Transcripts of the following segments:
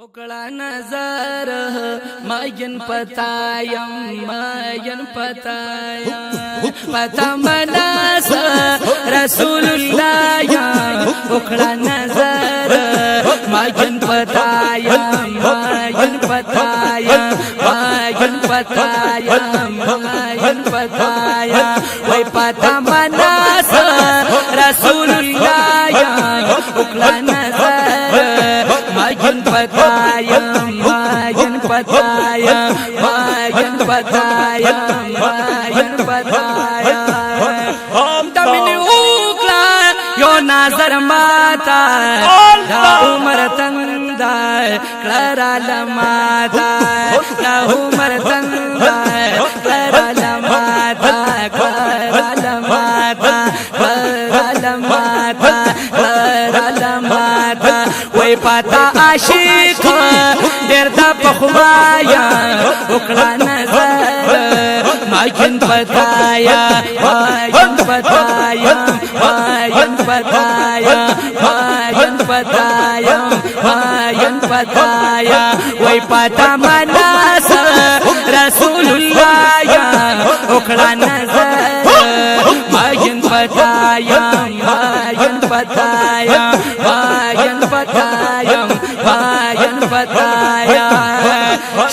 وکړه نظر ماین پتایم پتا مناس رسول الله یا وکړه نظر ماین پتایم وای پتا مناس رسول الله یا وکړه نظر ماین پتایم دمینی اوکلا یو نظر ماتا دا عمر تنگ دا کلرا لماتا دا عمر تنگ دا کلرا لماتا وی پتا عاشق دیر دا پخوایا اکڑا نظر ماین پتایا وی پتا مناس رسول اللہ یا اکڑا نظر ماین پتایا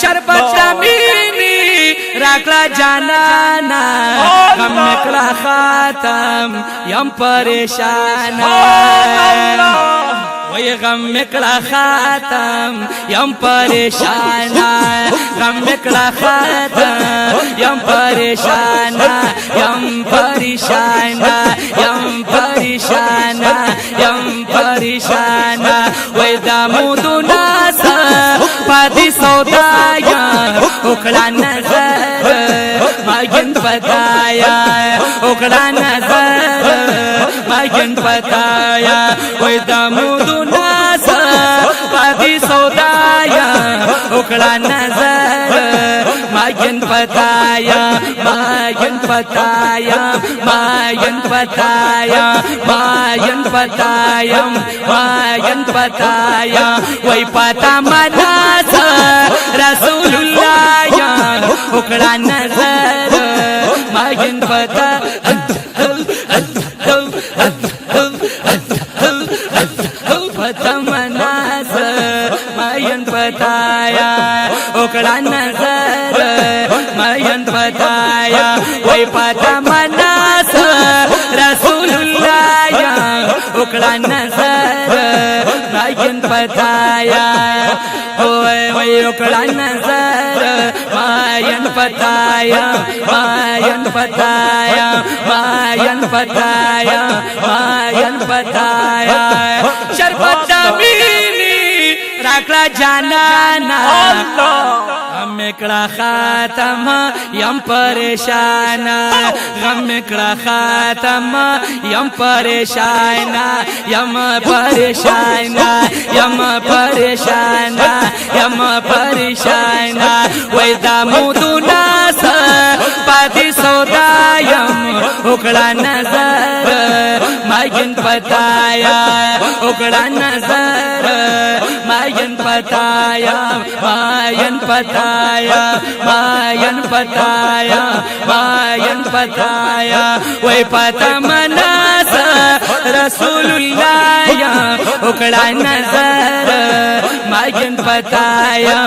شربت امینی راکلا جانانا غم نکلا خاتم یم پریشانا وی غم نکلا خاتم یم پریشانا غم نکلا خاتم یم پریشانا وی دامودو ناسا پادی سودایا اکڑا نظر ماین پتایا اکڑا نظر ماین پتایا وی دامودو ناسا پادی سودایا اکڑا نظر ماین پتایا وی پتا مناس رسول اللہ یا اکڑا نظر ماین پتا مناس ماین پتایا اکڑا نظر ماین پتایا وی پتا مناس رسول اللہ یا اکڑا نظر ماین پتایا وی اکڑا نظر ماین پتایا شربت امینی راکلا جانانا غم اکڑا خاتم یم پریشانا غم اکڑا خاتم یم پریشانا وی دامودو ناسا پادی سودایم اکڑا نظر ماین پتایا اکڑا نظر ماین پتایا وی پتا مناس رسول اللہ یا اکڑا نظر ماین پتایا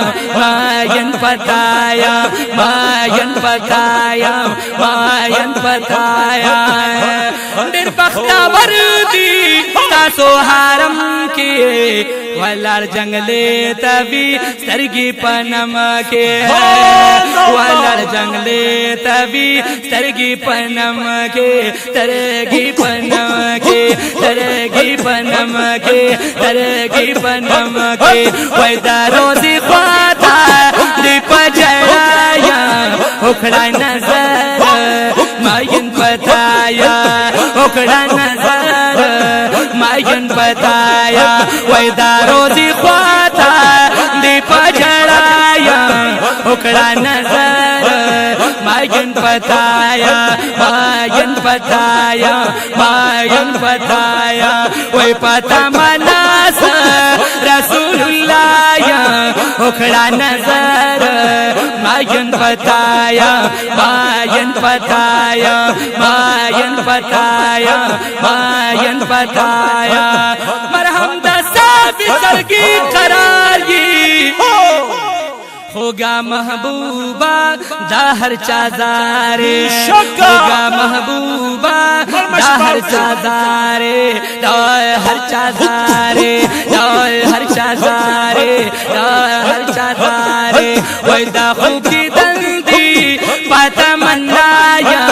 دیر بختاور دی تاسو حرم کی ولار جنگلے تبی سترگی پنم کے ولار جنگلے تبی سترگی پنم کے ویدہ روزی خواتا دی پجڑایا اکڑا نظر ماین پتایا ویدہ روزی خواتا دی پجڑایا اکڑا نظر ماین پتایا وی پتا مناس رسول اللہ یا اکڑا نظر ماین پتایا ماین پتایا ماین پتایا ماین پتایا مرہم دا صاحب سرگی قرار گی ہوگا محبوبہ دا ہر چازارے ہوگا محبوبہ دا ہر چازارے دا ہر چازارے دا ہر چازارے دا ہر چازارے ویدہ خوکی دندی پاتا منایا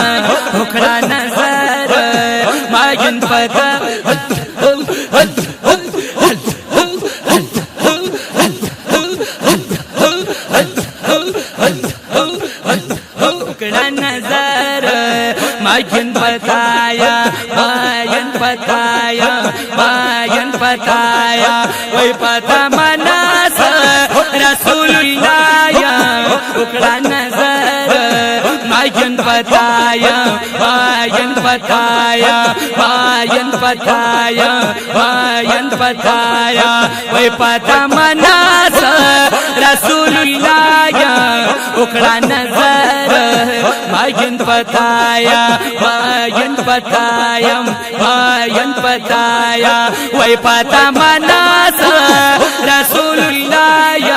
اکڑا نظر ماین پتا اکڑا نظر ماین پتایا ماین پتایا ماین پتایا وی پتا مناس رسول اللہ اکڑا نظر ماین پتایا ماین پتایا ماین پتایا ماین پتایا وی پتا مناس رسول اللہ اکڑا نظر ماین پتایا ماین پتایا ماین پتایا وی پتا مناس رسول اللہ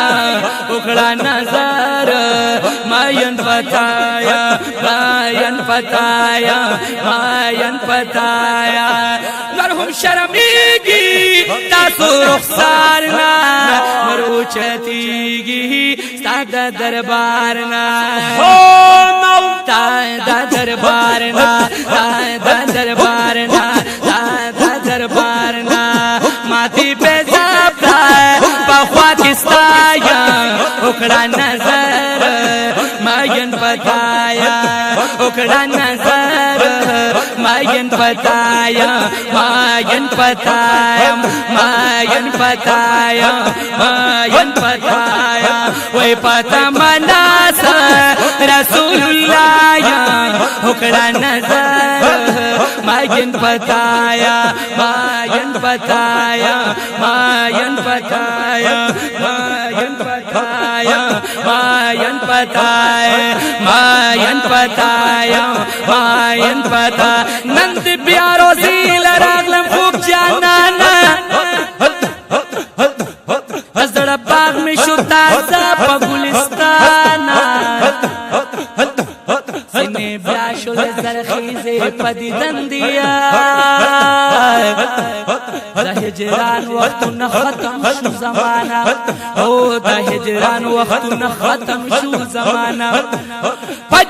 اکڑا نظر ماین پتایا ماین پتایا ماین پتایا مرہم شرمیگی تاسو رخسارنا مروچتیگی ستاد دربارنا دا دربارنا دا دربارنا دا دربارنا ماتی پہ زبتا بخواتستایا اکڑا نظر ماین پتایا اکڑا نظر ماین پتایا ماین پتایا ماین پتایا ماین پتایا وی پتا مناس رسول اللہ اکڑا نظر ماین پتایا ماین پتایا ماین پتایا ماین پتایا ماین پتایا ماین پتایا ماین پتا نند بیارو زیل راغلم خوب جانانا ازدر باغ میں شو تازہ پا گلستانا سنے بیاشو زرخیزے پا دیدن دیا دا ہجران وقت ختم شو زمانہ او دا ہجران وقت ختم شو زمانہ پا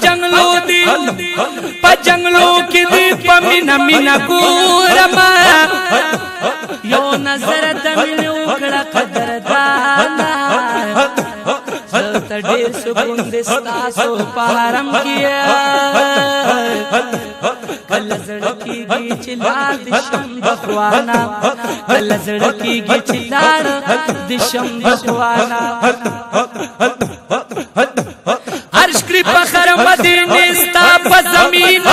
جنگلو کی دی پا مینا مینا گورما یو نظر دمیل اکڑا قدر دانا سلطا دیر سکون دستاسو پہرم کیا کل زڑکی گی چلا دشم دخوانا کل زڑکی گی چلا دشم دخوانا عرش کری پخر مدینی ستا پا زمین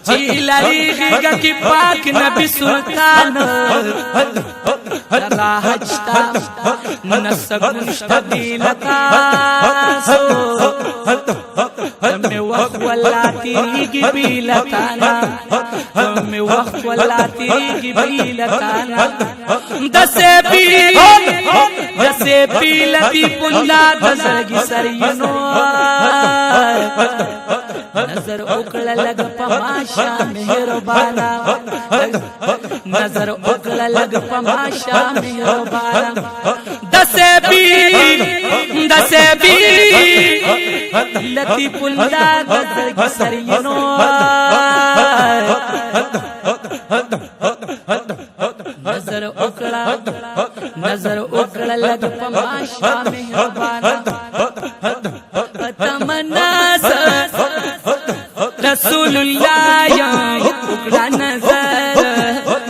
چیلا ریغی گا کی پاک نبی سلطان لگا حجتا نسک نشتا دیلتا سو میں وقت والا تیری بیلتانا میں وقت والا تیری بیلتانا دسے بیلتی پلا دزرگی سرینو نظر اکڑا لگ پماشا مہربانا نظر اکڑا لگ پماشا مہربانا دسے لتی پلا دزرگی سرینو نظر اکڑا لگ پماشا مہربانا تمنا رسول اللہ اکڑا نظر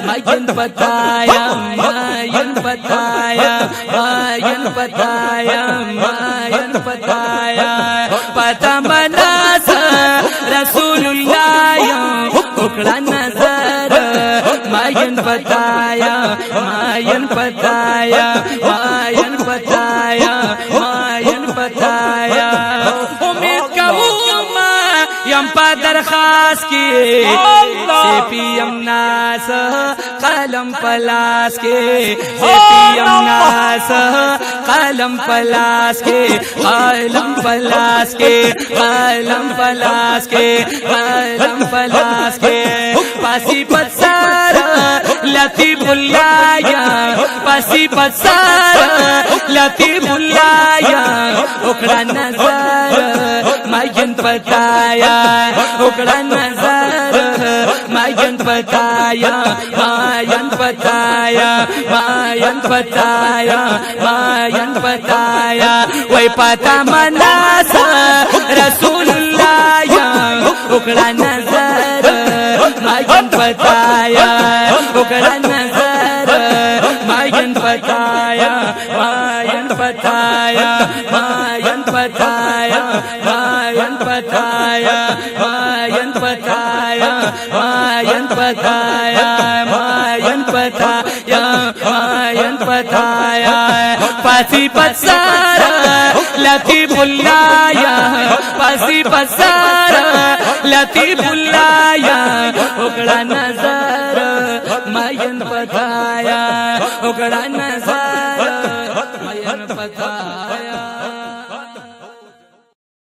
ماین پتایا ماین پتایا ماین پتایا ماین پتایا پتا مناس رسول اللہ اکڑا نظر ماین پتایا mayan pataya, mayan pataya, mayan pataya. Umid ka yang padarkhas ki se piyam nas qalam palas ke se piyam nas qalam palas ke qalam palas ke qalam palas ke qalam palas ke pasi patsara latifulaya pasi patsara latifulaya okra nazar mayan pataya okra nazar mayan pataya mayan pataya mayan pataya mayan pataya way pata manasa rasulullah ya okra nazar mayan pataya okra nazar mayan pataya mayan pataya mayan pataya mayan pataya mayan pataya mayan pataya mayan pataya mayan pataya pasi patsara latifullah ya pasi patsara latifullah ya okra nazar mayan pataya okra nazar mayan pataya